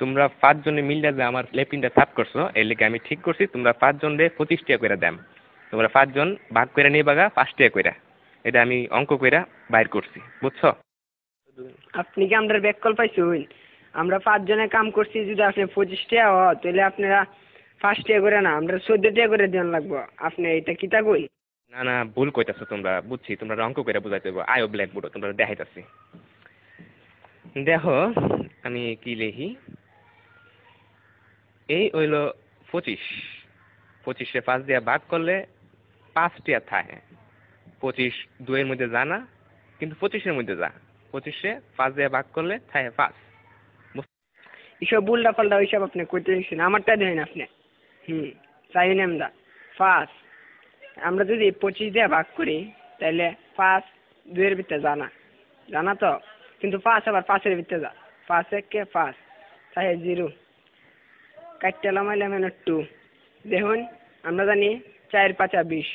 তোমরা 5 জনে মিললে যে আমার লেপিনটা সাফ করছো এই লেগে আমি ঠিক করছি তোমরা 5 জনে 25 টাকা করে দাম। তোমরা 5 জন ভাগ করে নিয়ে বাগা 5 টাকা করে। এটা আমি অঙ্ক কইরা বাইর করছি, বুঝছো? আপনি কি আমরা ব্যাক কল পাইছুন? আমরা 5 জনে কাম করছি, যদি আপনি 25 টাকা হয় তাহলে আপনারা 5 টাকা করে না, আমরা 14 টাকা করে দেন লাগবো। আপনি এটা কিতা কই? না না, ভুল কইতাছো তোমরা, বুঝছি তোমরা অঙ্ক কইরা বুঝাইতে হইব। আয়ো ব্ল্যাকবোর্ড তোমরা দেখাইতাছি। দেখো আমি কি লিখি। এই হইল 25, 25-এ 5 দিয়া ভাগ করলে 5 টাকা থাকে। 25 2-এর মধ্যে যা না, কিন্তু 25-এর মধ্যে যা। 25-এ 5 দিয়া ভাগ করলে থাকে 5। এসব উল্টা পাল্টা ওইসব আপনি কইতে দিচ্ছেন, আমারটা দেখেন আপনি। চাইন আমরা 5, আমরা যদি 25 দিয়ে ভাগ করি তাহলে 5 2-এর ভিতরে জানা জানা তো, কিন্তু 5 আবার 5-এর ভিতরে যা। 5 1 5 তাই 0 কাটতে লামাইলে মানে 2। দেখুন আমরা জানি 4 5 20,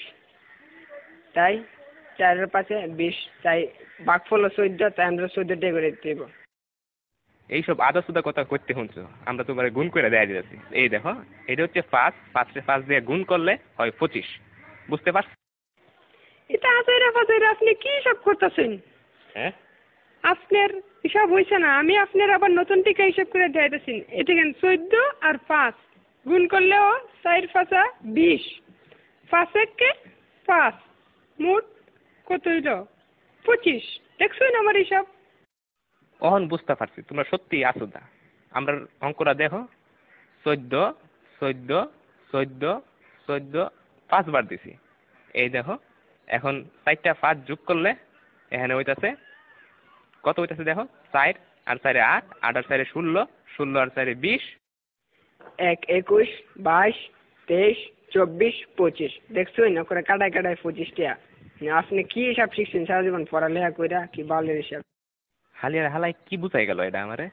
তাই 4 5 20, তাই ভাগফল 14, তাই আমরা 14 টাকা করে দিতে হইব। এইসব আদা সুদা কথা করতে শুনছো, আমরা তোমার গুণ করে দেয়া দিতেছি। এই দেখো এটা হচ্ছে 5, 5-এ 5 দিয়ে গুণ করলে হয় 25, বুঝতে পারছো? এটা আজাইরা ফাজাইরা আপনি কি সব করতেছেন? হ্যাঁ, আপনার হিসাব হয়েছে না, আমি আপনার আবার নতুন টিকা হিসাব করে দেখাইতেছি। এটা কেন 14 আর 5 গুণ করলেও 4 5 20, 5 1 5, মোট কত হইল? 25। দেখছেন আমার হিসাব? অহন বুঝতে পারছি তোমরা সত্যি আসুদা। আমরা অঙ্কটা দেখো, 14 14 14 14 5 বার দিছি। এই দেখো এখন 4টা 5 যোগ করলে এখানে হইতাছে কত হইতাছে দেখো, 4 আর 4-এ 8, 8 আর 4-এ 16, 16 আর 4-এ 20। 1 21 22 23 24 25। দেখছেন না করে কাটায় কাটায় 25 টাকা। আপনি কি হিসাব শিখছেন সারা জীবন পড়ালেখা কইরা, কি বালের হিসাব? হালিয়ার হালাই কি বুঝাই গেল এটা আমারে?